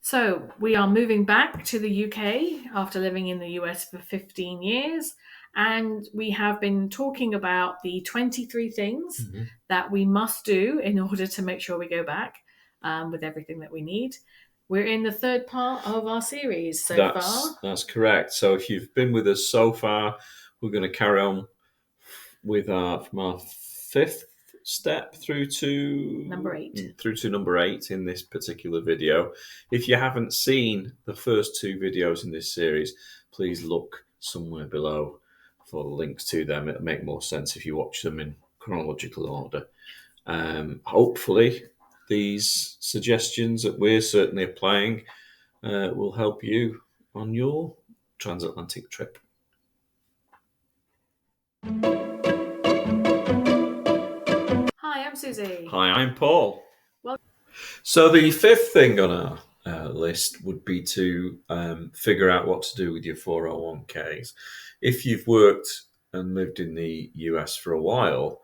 So we are moving back to the UK after living in the US for 15 years. And we have been talking about the 23 things that we must do in order to make sure we go back with everything that we need. We're in the third part of our series so far. That's correct. So if you've been with us so far, we're going to carry on with from our fifth step through to Number 8. number 8 in this particular video. If you haven't seen the first 2 videos in this series, please look somewhere below for the links to them. It'll make more sense if you watch them in chronological order. Hopefully these suggestions that we're certainly applying will help you on your transatlantic trip. Hi, I'm Susie. Hi, I'm Paul. Well, so the 5th thing on our list would be to figure out what to do with your 401ks. If you've worked and lived in the US for a while,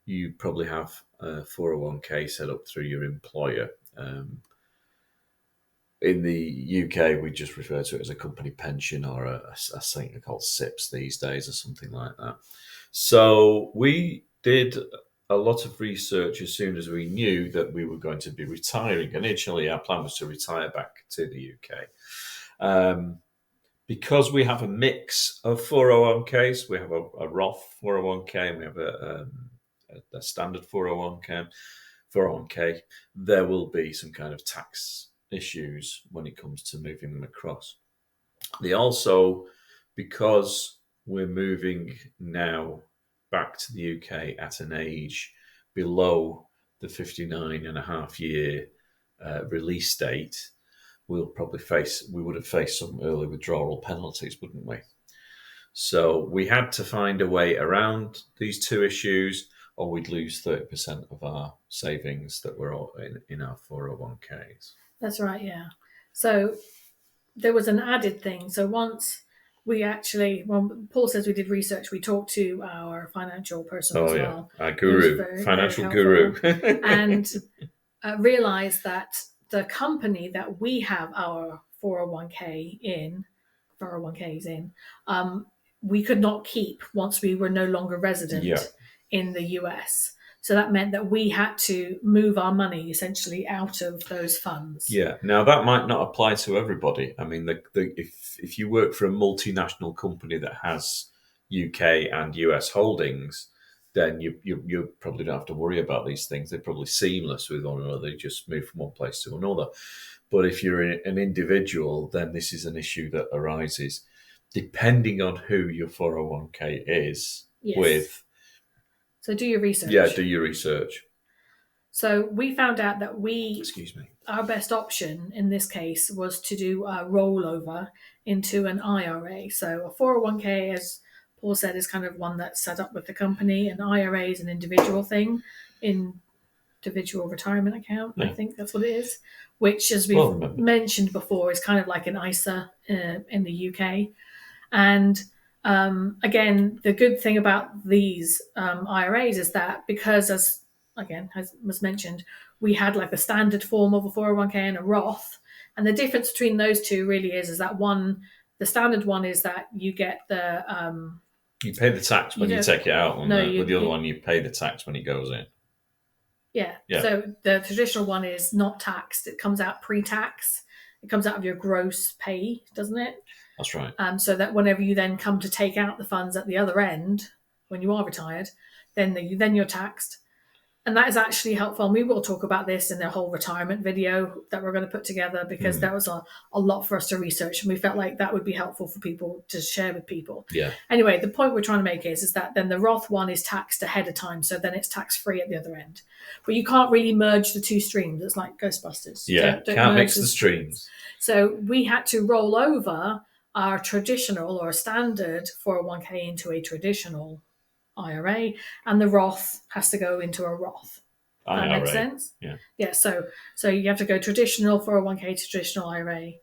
you probably have a 401k set up through your employer. In the UK, we just refer to it as a company pension or a thing called SIPs these days or something like that. So we did a lot of research as soon as we knew that we were going to be retiring. Initially, our plan was to retire back to the UK. Because we have a mix of 401ks, we have a Roth 401k and we have a standard 401k, there will be some kind of tax issues when it comes to moving them across. They also, because we're moving now back to the UK at an age below the 59.5-year release date, we would have faced some early withdrawal penalties, wouldn't we? So we had to find a way around these 2 issues, or we'd lose 30% of our savings that were in our 401ks. That's right, yeah. So there was an added thing. So once we actually, when Paul says we did research, we talked to our financial person as well. Our guru, financial guru. And realized that the company that we have our 401ks in, we could not keep once we were no longer resident in the US. So that meant that we had to move our money essentially out of those funds. Yeah. Now that might not apply to everybody. I mean, if you work for a multinational company that has UK and US holdings, then you probably don't have to worry about these things. They're probably seamless with one another. They just move from one place to another. But if you're an individual, then this is an issue that arises depending on who your 401k is with. So do your research. Yeah, do your research. So we found out that our best option in this case was to do a rollover into an IRA. So a 401k, as Paul said, is kind of one that's set up with the company. An IRA is an individual thing, individual retirement account, I think that's what it is, which, as we've mentioned before, is kind of like an ISA in the UK. And again, the good thing about these IRAs is that because, as was mentioned, we had like the standard form of a 401k and a Roth. And the difference between those two really is that the standard one is that you get the... you pay the tax when you take it out. With the other one, you pay the tax when it goes in. Yeah. So the traditional one is not taxed. It comes out pre-tax. It comes out of your gross pay, doesn't it? That's right. So that whenever you then come to take out the funds at the other end, when you are retired, then you're taxed. And that is actually helpful. And we will talk about this in the whole retirement video that we're going to put together, because that was a lot for us to research. And we felt like that would be helpful for people to share with people. Yeah. Anyway, the point we're trying to make is that then the Roth one is taxed ahead of time. So then it's tax-free at the other end. But you can't really merge the 2 streams. It's like Ghostbusters. Yeah, can't mix the streams. So we had to roll over our traditional or standard 401k into a traditional IRA, and the Roth has to go into a Roth. That makes sense? Yeah. Yeah. So you have to go traditional 401k to traditional IRA.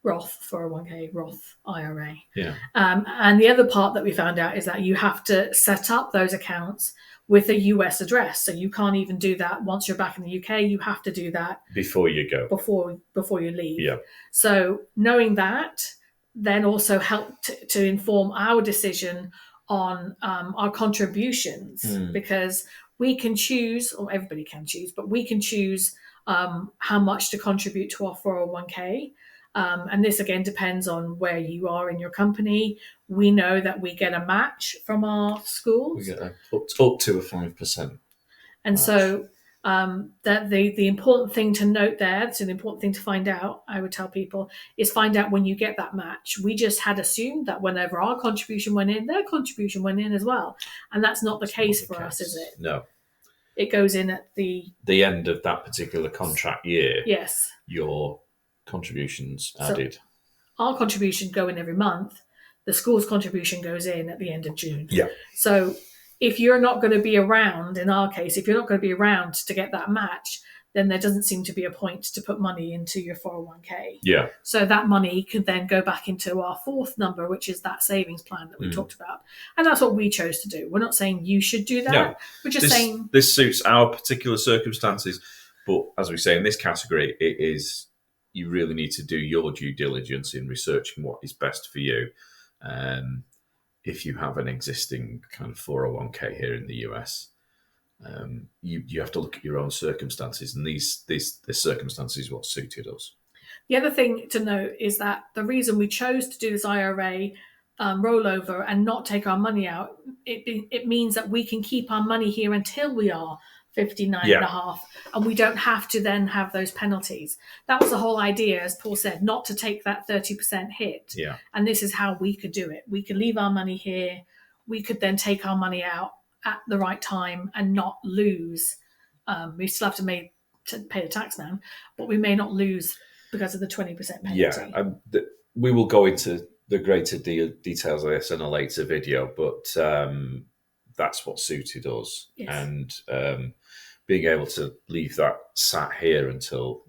Roth 401k, Roth IRA. Yeah. And the other part that we found out is that you have to set up those accounts with a US address. So you can't even do that once you're back in the UK. You have to do that Before you go. before you leave. Yeah. So knowing that then also helped to inform our decision on our contributions, because we can choose, or everybody can choose, but we can choose how much to contribute to our 401k. And this again depends on where you are in your company. We know that we get a match from our schools. We get up to a 5%. And match. So that the important thing to note there, so the important thing to find out, I would tell people, is find out when you get that match. We just had assumed that whenever our contribution went in, their contribution went in as well. And that's not the case for us, is it? No. It goes in at the end of that particular contract year. Yes. Your contributions added. So our contribution go in every month. The school's contribution goes in at the end of June. Yeah. So if you're not going to be around, in our case, if you're not going to be around to get that match, then there doesn't seem to be a point to put money into your 401k. Yeah. So that money could then go back into our fourth number, which is that savings plan that we talked about. And that's what we chose to do. We're not saying you should do that. No. We're just saying this suits our particular circumstances. But as we say, in this category, it is, you really need to do your due diligence in researching what is best for you. If you have an existing kind of 401k here in the US, you have to look at your own circumstances, and these circumstances what suited us. The other thing to note is that the reason we chose to do this IRA rollover and not take our money out, it means that we can keep our money here until we are 59 and a half, and we don't have to then have those penalties. That was the whole idea, as Paul said, not to take that 30% hit. Yeah. And this is how we could do it. We could leave our money here. We could then take our money out at the right time and not lose. We still have to pay the tax man, but we may not lose because of the 20% penalty. Yeah, we will go into the greater details of this in a later video, but that's what suited us. Yes. And being able to leave that sat here until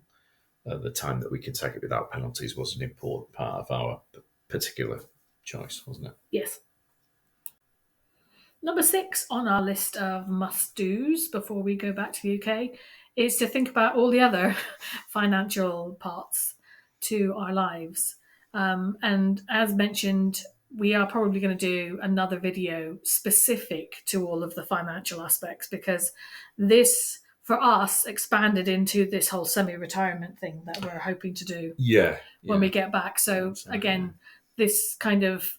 the time that we can take it without penalties was an important part of our particular choice, wasn't it? Yes. Number 6 on our list of must-dos before we go back to the UK is to think about all the other financial parts to our lives. And as mentioned, we are probably going to do another video specific to all of the financial aspects, because this, for us, expanded into this whole semi-retirement thing that we're hoping to do when we get back. So again, this kind of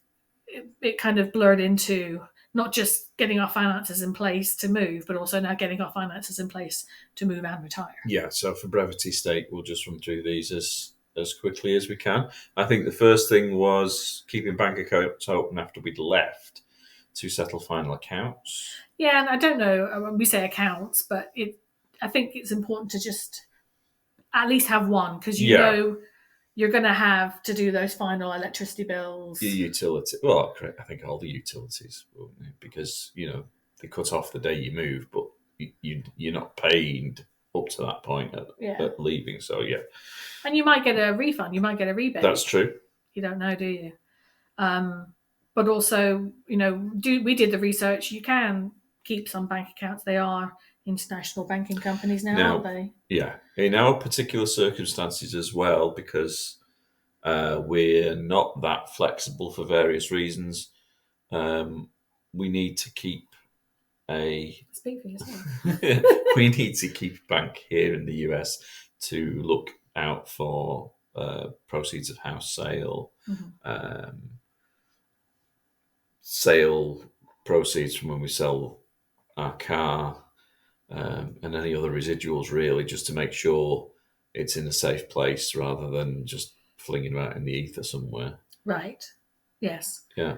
blurred into not just getting our finances in place to move, but also now getting our finances in place to move and retire. Yeah, so for brevity's sake, we'll just run through these as quickly as we can. I think the first thing was keeping bank accounts open after we'd left to settle final accounts. Yeah, and I don't know when we say accounts, but I think it's important to just at least have one, because you know you're going to have to do those final electricity bills. Your utility. Well, I think all the utilities, because they cut off the day you move, but you're not paid up to that point at leaving. So and you might get a refund. You might get a rebate. That's true. You don't know, do you? But also, we did the research. You can keep some bank accounts. They are international banking companies now, aren't they? Yeah. In our particular circumstances as well, because we're not that flexible for various reasons, we need to keep Speak for yourself. we need to keep a bank here in the US to look out for proceeds of house sale, sale proceeds from when we sell our car, and any other residuals, really, just to make sure it's in a safe place rather than just flinging them out in the ether somewhere. Right. Yes. Yeah.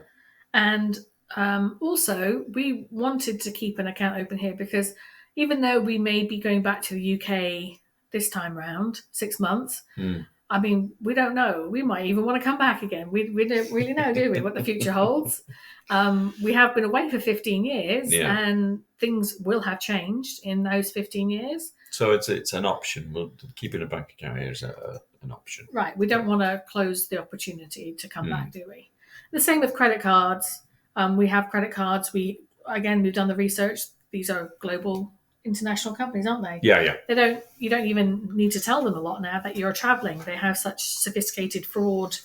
And also, we wanted to keep an account open here because even though we may be going back to the UK this time round, 6 months, I mean, we don't know. We might even want to come back again. We don't really know, do we, what the future holds? We have been away for 15 years, and things will have changed in those 15 years. So it's an option. Well, keeping a bank account here is an option. Right. We don't want to close the opportunity to come back, Mm. do we? The same with credit cards. We have credit cards. We've done the research. These are global, international companies, aren't they? Yeah. You don't even need to tell them a lot now that you're traveling. They have such sophisticated fraud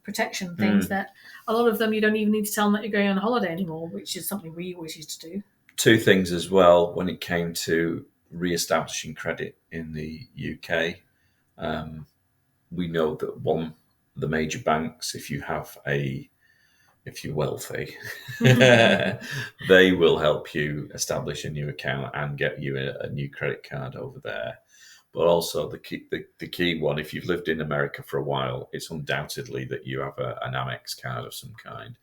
protection things that a lot of them you don't even need to tell them that you're going on holiday anymore, which is something we always used to do. Two things as well when it came to re-establishing credit in the UK. We know that the major banks, if you're wealthy, they will help you establish a new account and get you a new credit card over there. But also the key one, if you've lived in America for a while, it's undoubtedly that you have an Amex card of some kind,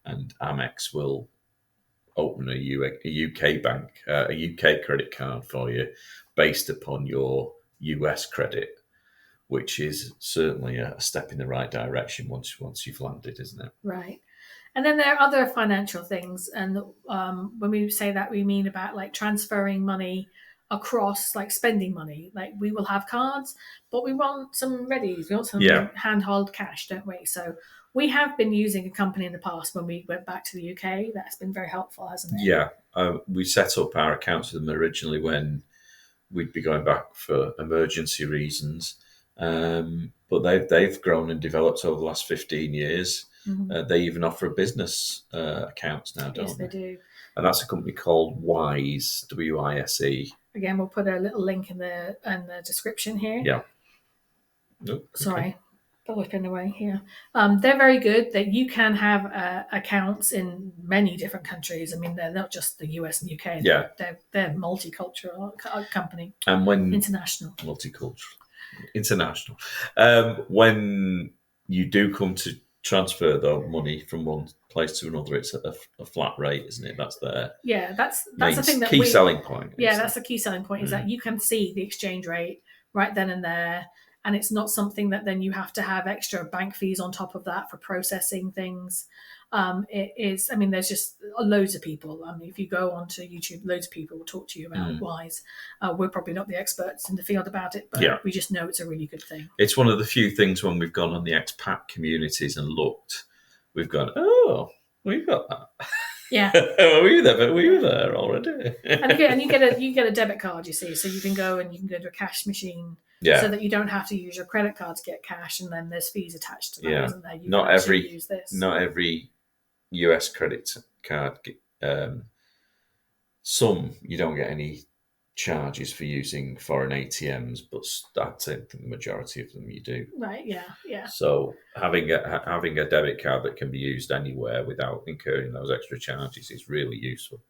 and Amex will open a UK bank, a UK credit card for you based upon your US credit, which is certainly a step in the right direction once you've landed, isn't it? Right. And then there are other financial things. And when we say that, we mean about like transferring money across, like spending money. Like we will have cards, but we want some readies. We want some handheld cash, don't we? So we have been using a company in the past when we went back to the UK. That's been very helpful, hasn't it? Yeah. We set up our accounts with them originally when we'd be going back for emergency reasons. But they've grown and developed over the last 15 years. Mm-hmm. They even offer business accounts now, don't Yes, they do. And that's a company called Wise, WISE. Again, we'll put a little link in the description here. Yeah. Okay. Sorry, whipping away here. They're very good. That you can have accounts in many different countries. I mean, they're not just the US and UK. Yeah. They're multicultural company. And when international. When you do come to transfer the money from one place to another, it's a flat rate, isn't it? That's their that's the thing that key selling point. Yeah, that's the key selling point is that you can see the exchange rate right then and there, and it's not something that then you have to have extra bank fees on top of that for processing things. It is. I mean, there's just loads of people. I mean, if you go onto YouTube, loads of people will talk to you about Wise. We're probably not the experts in the field about it, but we just know it's a really good thing. It's one of the few things when we've gone on the expat communities and looked, we've gone, oh, we've got that. Yeah. we were there already. and you get a debit card, you see, so you can go to a cash machine. Yeah. So that you don't have to use your credit card to get cash, and then there's fees attached to that, isn't there? Not every US credit card. Some you don't get any charges for using foreign ATMs, but I think the majority of them you do. Right. Yeah. So having a debit card that can be used anywhere without incurring those extra charges is really useful.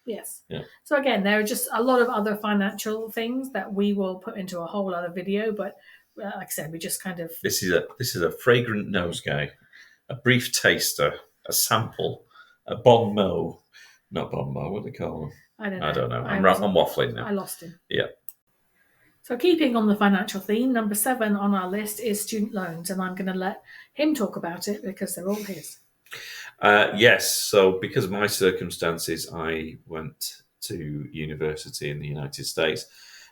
Yes. Yeah. So again, there are just a lot of other financial things that we will put into a whole other video, but like I said, we just kind of this is a fragrant nosegay, a brief taster, a sample, a bon mot, not bon mot. What do they call them? I don't know. I'm waffling now. I lost him. Yeah. So keeping on the financial theme, number 7 on our list is student loans, and I'm going to let him talk about it because they're all his. Yes. So because of my circumstances, I went to university in the United States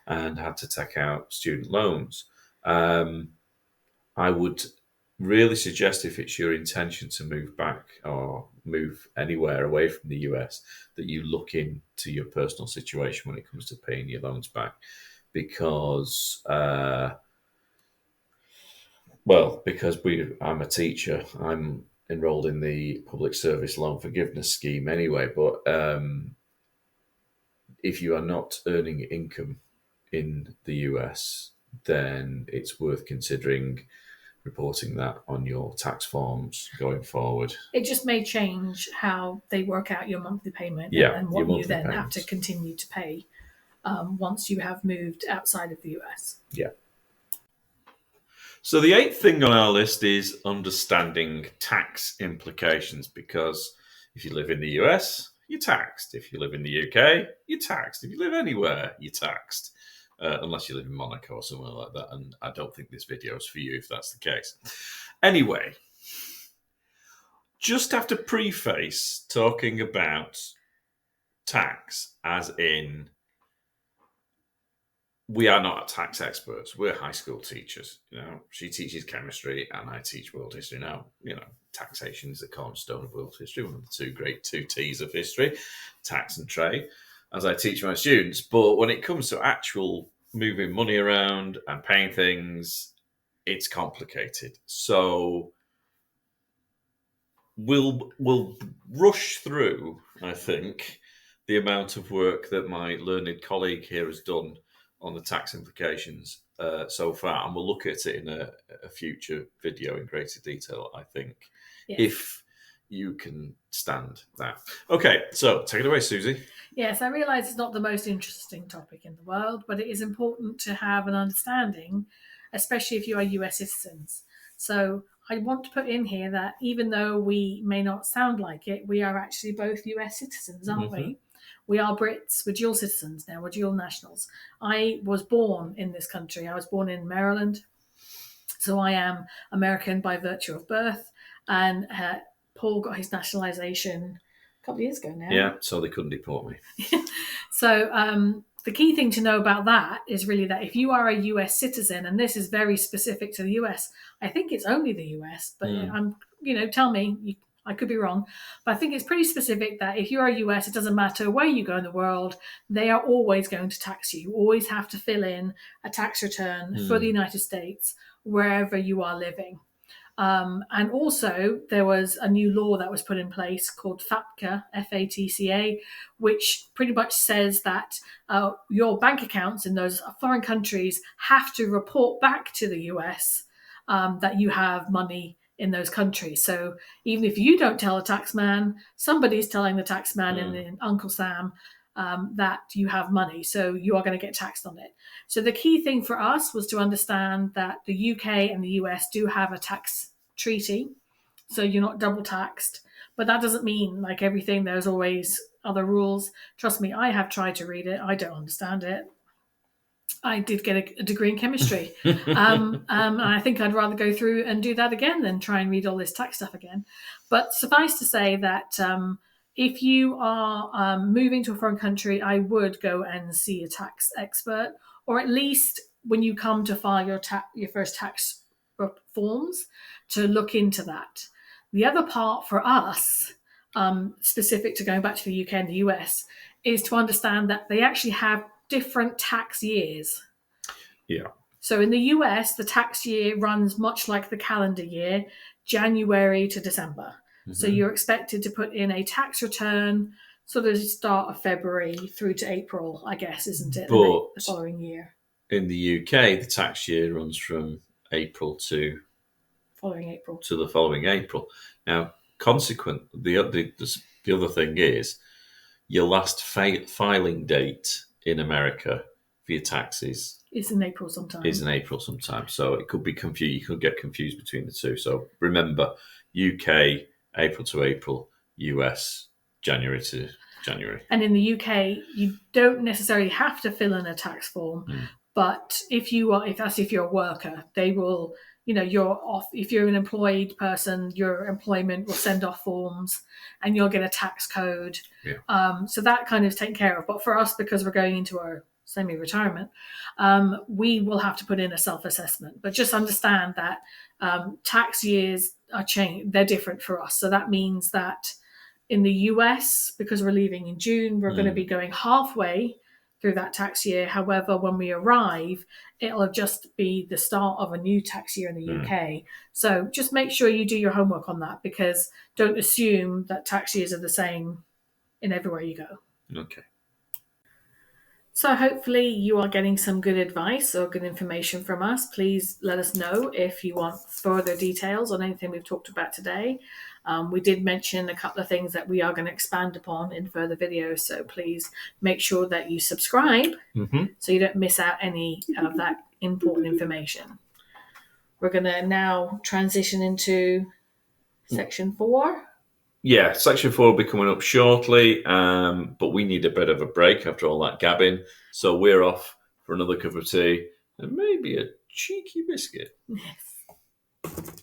and had to take out student loans. I would really suggest, if it's your intention to move back or move anywhere away from the US, that you look into your personal situation when it comes to paying your loans back, because I'm a teacher. I'm enrolled in the public service loan forgiveness scheme anyway, but if you are not earning income in the US, then it's worth considering reporting that on your tax forms going forward. It just may change how they work out your monthly payment and what you then have to continue to pay once you have moved outside of the US. Yeah. So the 8th thing on our list is understanding tax implications, because if you live in the US, you're taxed. If you live in the UK, you're taxed. If you live anywhere, you're taxed. Unless you live in Monaco or somewhere like that. And I don't think this video is for you if that's the case. Anyway, just have to preface talking about tax as in we are not tax experts. We're high school teachers. She teaches chemistry and I teach world history. Now, taxation is the cornerstone of world history, one of the two T's of history, tax and trade, as I teach my students. But when it comes to actual moving money around and paying things, it's complicated. So we'll rush through, I think, the amount of work that my learned colleague here has done on the tax implications so far, and we'll look at it in a future video in greater detail, I think, if you can stand that. Okay, so take it away, Susie. Yes, I realise it's not the most interesting topic in the world, but it is important to have an understanding, especially if you are US citizens. So I want to put in here that even though we may not sound like it, we are actually both US citizens, aren't we? We are Brits, we're dual citizens now, we're dual nationals. I was born in this country. I was born in Maryland, so I am American by virtue of birth, and Paul got his nationalisation a couple of years ago now. Yeah, so they couldn't deport me. So the key thing to know about that is really that if you are a US citizen, and this is very specific to the US, I think it's only the US, but tell me, I could be wrong, but I think it's pretty specific that if you're a US, it doesn't matter where you go in the world, they are always going to tax you. You always have to fill in a tax return for the United States wherever you are living. And also, there was a new law that was put in place called FATCA, FATCA, which pretty much says that your bank accounts in those foreign countries have to report back to the US that you have money in those countries. So even if you don't tell a taxman, somebody's telling the taxman in Uncle Sam that you have money, so you are going to get taxed on it. So the key thing for us was to understand that the UK and the US do have a tax treaty, so you're not double taxed. But that doesn't mean, like everything, there's always other rules. Trust me, I have tried to read it. I don't understand it. I did get a degree in chemistry. And I think I'd rather go through and do that again than try and read all this tax stuff again. But suffice to say that if you are moving to a foreign country, I would go and see a tax expert, or at least when you come to file your first tax forms, to look into that. The other part for us, specific to going back to the UK and the US, is to understand that they actually have different tax years. Yeah. So in the US, the tax year runs much like the calendar year, January to December. So you're expected to put in a tax return sort of start of February through to April, I guess, isn't it? But the following year. In the UK, the tax year runs from April to the following April. Now, the other thing is your last filing date in America for your taxes is in April sometime. So it could be confused. You could get confused between the two. So remember, UK April to April, US January to January. And in the UK, you don't necessarily have to fill in a tax form, but if you're a worker, they will. You're off. If you're an employed person, your employment will send off forms, and you'll get a tax code. Yeah. So that kind of is taken care of. But for us, because we're going into our semi-retirement, we will have to put in a self-assessment. But just understand that tax years are changed; they're different for us. So that means that in the US, because we're leaving in June, we're going to be going halfway through that tax year. However, when we arrive, it'll just be the start of a new tax year in the UK. So just make sure you do your homework on that, because don't assume that tax years are the same in everywhere you go. Okay. So hopefully you are getting some good advice or good information from us. Please let us know if you want further details on anything we've talked about today. We did mention a couple of things that we are going to expand upon in further videos, so please make sure that you subscribe so you don't miss out any of that important information. We're going to now transition into section 4. Yeah, section 4 will be coming up shortly, but we need a bit of a break after all that gabbing, so we're off for another cup of tea and maybe a cheeky biscuit. Yes.